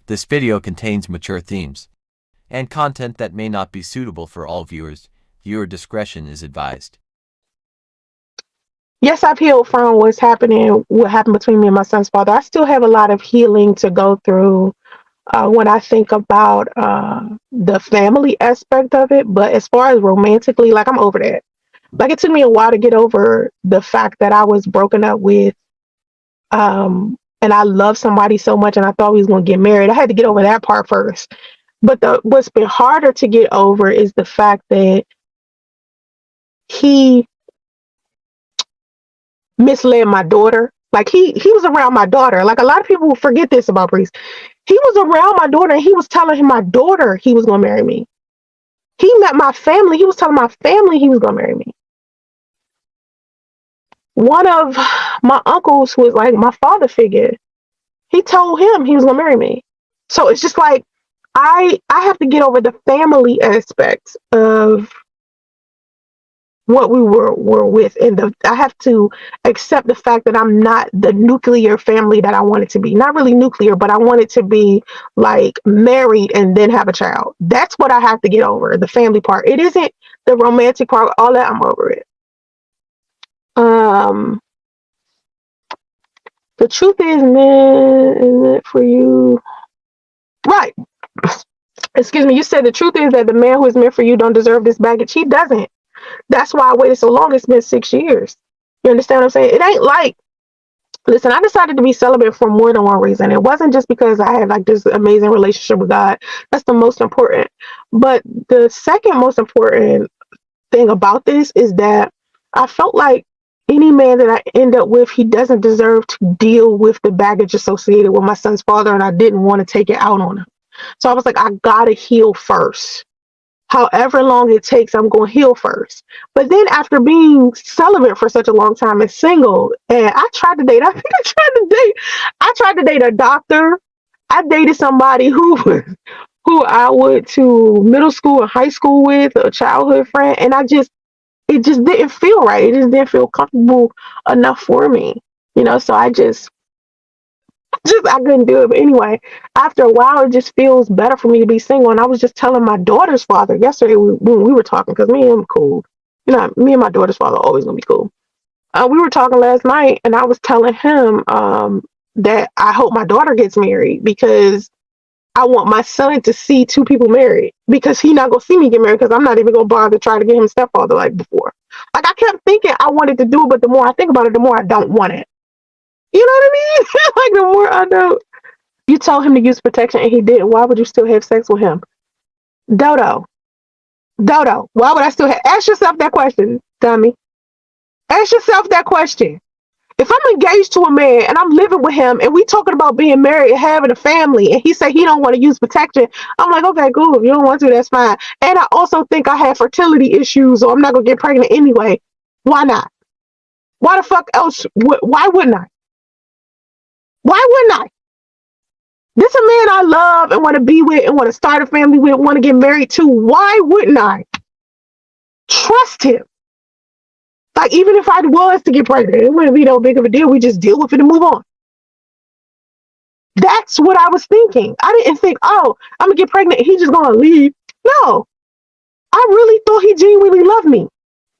This video contains mature themes and content that may not be suitable for all viewers. Viewer discretion is advised. Yes, I've healed from what happened between me and my son's father. I still have a lot of healing to go through when I think about the family aspect of it. But as far as romantically, like I'm over that. Like it took me a while to get over the fact that I was broken up with, and I love somebody so much, and I thought we was gonna get married. I had to get over that part first. But what's been harder to get over is the fact that he misled my daughter. Like he was around my daughter. Like a lot of people forget this about Priest. He was around my daughter and he was telling my daughter he was gonna marry me. He met my family. He was telling my family he was gonna marry me. One of my uncles, who was like my father figure, he told him he was gonna marry me. So it's just like I have to get over the family aspects of what we were with, and I have to accept the fact that I'm not the nuclear family that I want it to be. Not really nuclear, but I want it to be like married and then have a child. That's what I have to get over, the family part. It isn't the romantic part. All that, I'm over it. um the truth is, man, is it for you, right? Excuse me. You said the truth is that the man who is meant for you don't deserve this baggage. He doesn't. That's why I waited so long. It's been 6 years. You understand what I'm saying? It ain't like, listen, I decided to be celibate for more than one reason. It wasn't just because I had like this amazing relationship with God. That's the most important. But the second most important thing about this is that I felt like any man that I end up with, he doesn't deserve to deal with the baggage associated with my son's father, and I didn't want to take it out on him. So I was like, I gotta heal first. However long it takes, I'm going to heal first. But then after being celibate for such a long time and single, and I tried to date, I tried to date a doctor. I dated somebody who I went to middle school and high school with, a childhood friend, and it just didn't feel right. It just didn't feel comfortable enough for me, so I couldn't do it. But anyway, after a while, it just feels better for me to be single. And I was just telling my daughter's father yesterday when we were talking, because me and him cool. Me and my daughter's father are always gonna be cool. We were talking last night, and I was telling him that I hope my daughter gets married because I want my son to see two people married, because he not gonna see me get married, because I'm not even gonna bother to try to get him a stepfather like before. Like I kept thinking I wanted to do it, but the more I think about it, the more I don't want it. You know what I mean? Like the more I don't. You told him to use protection and he didn't. Why would you still have sex with him? Dodo. Dodo. Why would I still have? Ask yourself that question, dummy. Ask yourself that question. If I'm engaged to a man and I'm living with him and we talking about being married and having a family and he say he don't want to use protection, I'm like, okay, cool. If you don't want to, that's fine. And I also think I have fertility issues, so I'm not going to get pregnant anyway. Why not? Why the fuck else? Why wouldn't I? Why wouldn't I? This a man I love and want to be with and want to start a family with, want to get married to. Why wouldn't I trust him? Like, even if I was to get pregnant, it wouldn't be no big of a deal. We just deal with it and move on. That's what I was thinking. I didn't think, oh, I'm going to get pregnant and he's just going to leave. No, I really thought he genuinely loved me.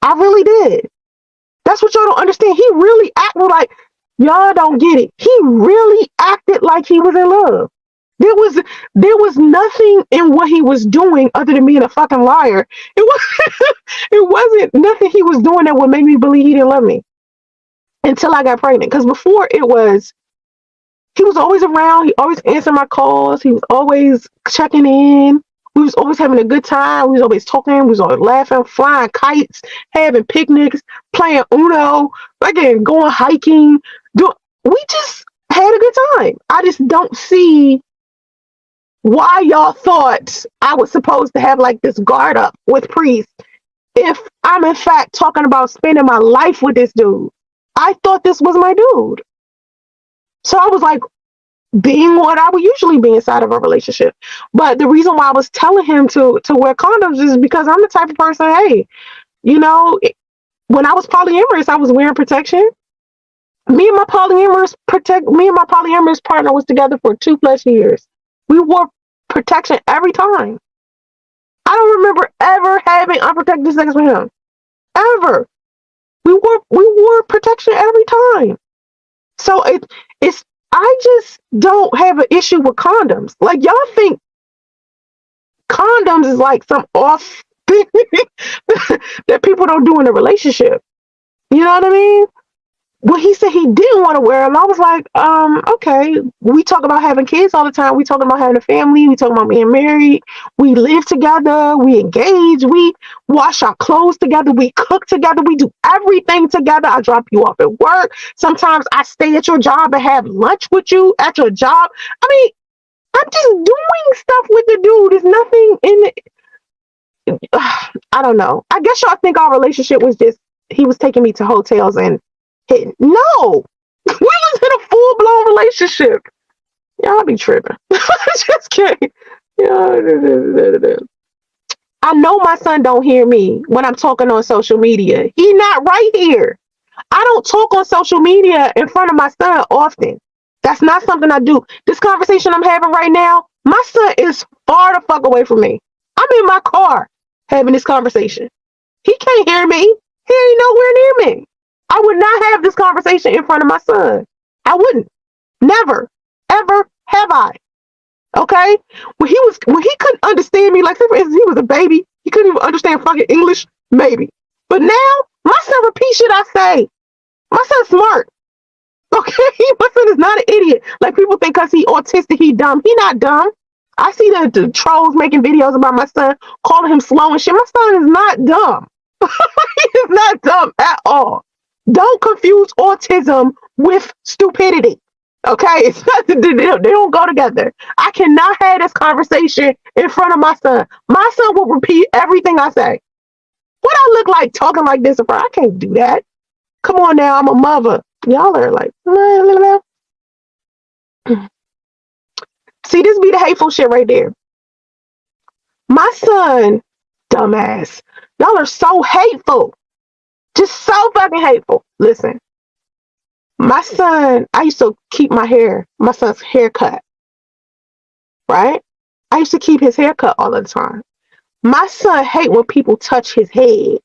I really did. That's what y'all don't understand. He really acted like, y'all don't get it. He really acted like he was in love. There was nothing in what he was doing other than being a fucking liar. It wasn't nothing he was doing that would make me believe he didn't love me until I got pregnant. Because before he was always around. He always answered my calls. He was always checking in. We was always having a good time. We was always talking. We was always laughing, flying kites, having picnics, playing Uno, again, going hiking. We just had a good time. I just don't see why y'all thought I was supposed to have like this guard up with Priest if I'm in fact talking about spending my life with this dude. I thought this was my dude. So I was like being what I would usually be inside of a relationship. But the reason why I was telling him to wear condoms is because I'm the type of person, hey, when I was polyamorous, I was wearing protection. Me and my polyamorous partner was together for 2+ years. We wore protection every time. I don't remember ever having unprotected sex with him. Ever. We wore protection every time. So it's I just don't have an issue with condoms. Like y'all think condoms is like some off thing that people don't do in a relationship. You know what I mean? Well, he said he didn't want to wear them. I was like, okay. We talk about having kids all the time. We talking about having a family. We talking about being married. We live together. We engage. We wash our clothes together. We cook together. We do everything together. I drop you off at work. Sometimes I stay at your job and have lunch with you at your job. I mean, I'm just doing stuff with the dude. There's nothing in it. I don't know. I guess y'all think our relationship was just he was taking me to hotels and hitting. No, we was in a full blown relationship. Y'all be tripping. Just kidding. Yeah. I know my son don't hear me when I'm talking on social media. He not right here. I don't talk on social media in front of my son often. That's not something I do. This conversation I'm having right now, my son is far the fuck away from me. I'm in my car having this conversation. He can't hear me. He ain't nowhere near me. I would not have this conversation in front of my son. I wouldn't. Never. Ever have I. Okay? When he couldn't understand me, like say for instance, he was a baby. He couldn't even understand fucking English, maybe. But now, my son repeats shit I say. My son's smart. Okay? My son is not an idiot. Like people think because he autistic, he dumb. He not dumb. I see the trolls making videos about my son, calling him slow and shit. My son is not dumb. He is not dumb at all. Don't confuse autism with stupidity. Okay, it's not, they don't go together. I cannot have this conversation in front of my son. My son will repeat everything I say. What I look like talking like this in front? I can't do that. Come on now, I'm a mother. Y'all are like, see, this be the hateful shit right there. My son, dumbass, y'all are so hateful. Just so fucking hateful. Listen, my son, I used to keep my son's haircut, right? I used to keep his haircut all the time. My son hate when people touch his head.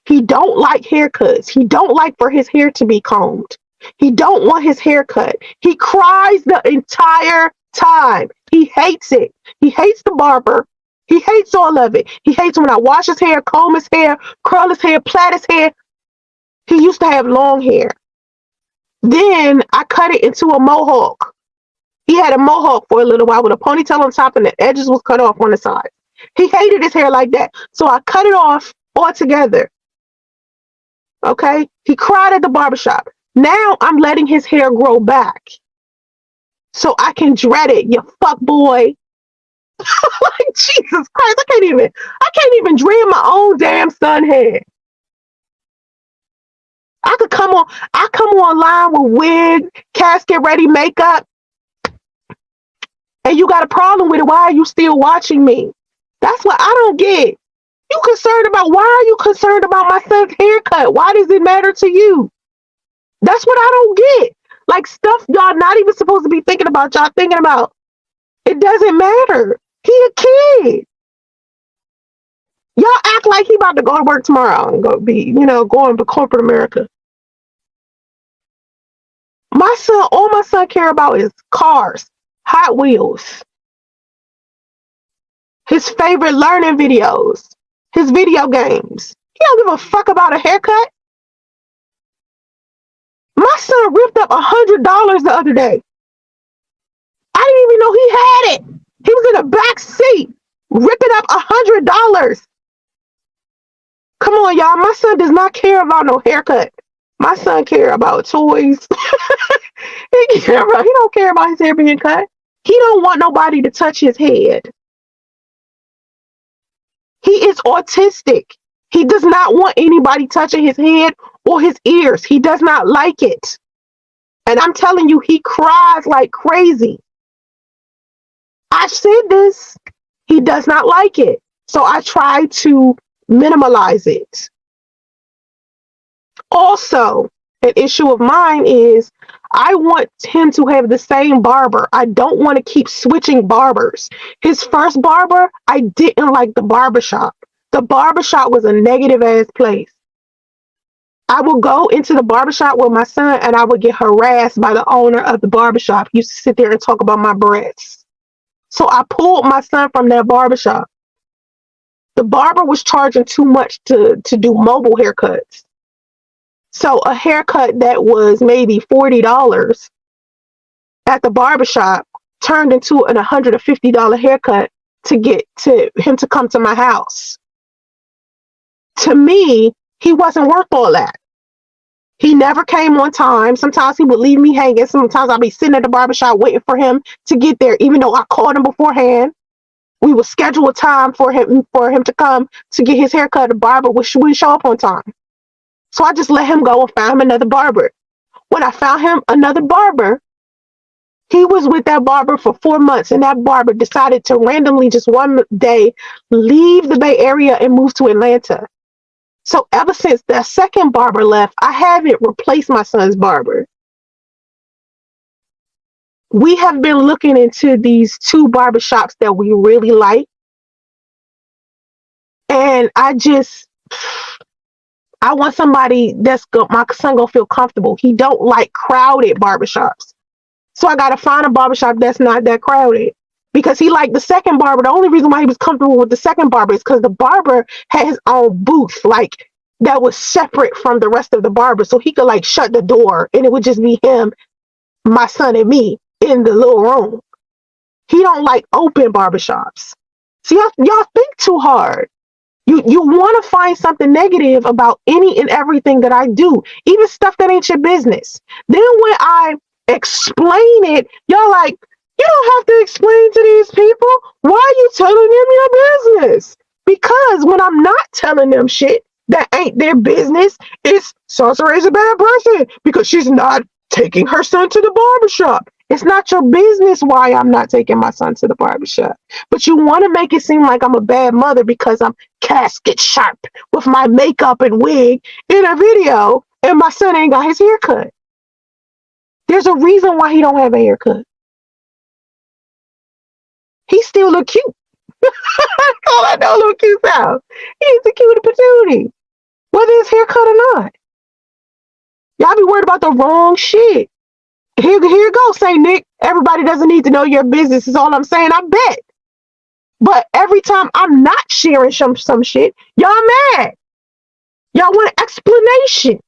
He don't like haircuts. He don't like for his hair to be combed. He don't want his hair cut. He cries the entire time. He hates it. He hates the barber. He hates all of it. He hates when I wash his hair, comb his hair, curl his hair, plait his hair. He used to have long hair. Then I cut it into a mohawk. He had a mohawk for a little while with a ponytail on top and the edges was cut off on the side. He hated his hair like that. So I cut it off altogether. Okay? He cried at the barbershop. Now I'm letting his hair grow back. So I can dread it, you fuck boy. Like Jesus Christ, I can't even dread my own damn son hair. I come online with wig, casket ready makeup, and you got a problem with it. Why are you still watching me? That's what I don't get. Why are you concerned about my son's haircut? Why does it matter to you? That's what I don't get. Like stuff y'all not even supposed to be thinking about, y'all thinking about. It doesn't matter. He a kid. Y'all act like he about to go to work tomorrow and go be, going to corporate America. All my son care about is cars, Hot Wheels, his favorite learning videos, his video games. He don't give a fuck about a haircut. My son ripped up $100 the other day. I didn't even know he had it. He was in the back seat, ripping up $100. Come on, y'all. My son does not care about no haircut. My son care about toys. He don't care about his hair being cut. He don't want nobody to touch his head. He is autistic. He does not want anybody touching his head or his ears. He does not like it. And I'm telling you, he cries like crazy. I said this. He does not like it. So I try to minimalize it. Also, An issue of mine is I want him to have the same barber. I don't want to keep switching barbers. His first barber, I didn't like the barbershop. The barbershop was a negative ass place. I would go into the barbershop with my son and I would get harassed by the owner of the barbershop. He used to sit there and talk about my breasts. So I pulled my son from that barbershop. The barber was charging too much to do mobile haircuts. So a haircut that was maybe $40 at the barbershop turned into an $150 haircut to get to him to come to my house. To me, he wasn't worth all that. He never came on time. Sometimes he would leave me hanging. Sometimes I'd be sitting at the barbershop waiting for him to get there, even though I called him beforehand. We would schedule a time for him to come to get his haircut. The barber wouldn't show up on time. So I just let him go and found him another barber. When I found him another barber, he was with that barber for 4 months, and that barber decided to randomly just one day leave the Bay Area and move to Atlanta. So ever since that second barber left, I haven't replaced my son's barber. We have been looking into these two barbershops that we really like. And I want somebody that's my son gonna feel comfortable. He don't like crowded barbershops. So I gotta find a barbershop that's not that crowded. Because he liked the second barber. The only reason why he was comfortable with the second barber is because the barber had his own booth, like that was separate from the rest of the barber. So he could like shut the door and it would just be him, my son, and me in the little room. He don't like open barbershops. See, y'all think too hard. You want to find something negative about any and everything that I do, even stuff that ain't your business. Then when I explain it, y'all like, you don't have to explain to these people. Why are you telling them your business? Because when I'm not telling them shit that ain't their business, it's Soncerae's a bad person because she's not taking her son to the barbershop. It's not your business why I'm not taking my son to the barbershop. But you want to make it seem like I'm a bad mother because I'm casket sharp with my makeup and wig in a video and my son ain't got his haircut. There's a reason why he don't have a haircut. He still look cute. All I know look cute out. He's a cutie patootie. Whether it's haircut or not. Y'all be worried about the wrong shit. Here you go, Saint Nick. Everybody doesn't need to know your business is all I'm saying. I bet. But every time I'm not sharing some shit, y'all mad. Y'all want an explanation.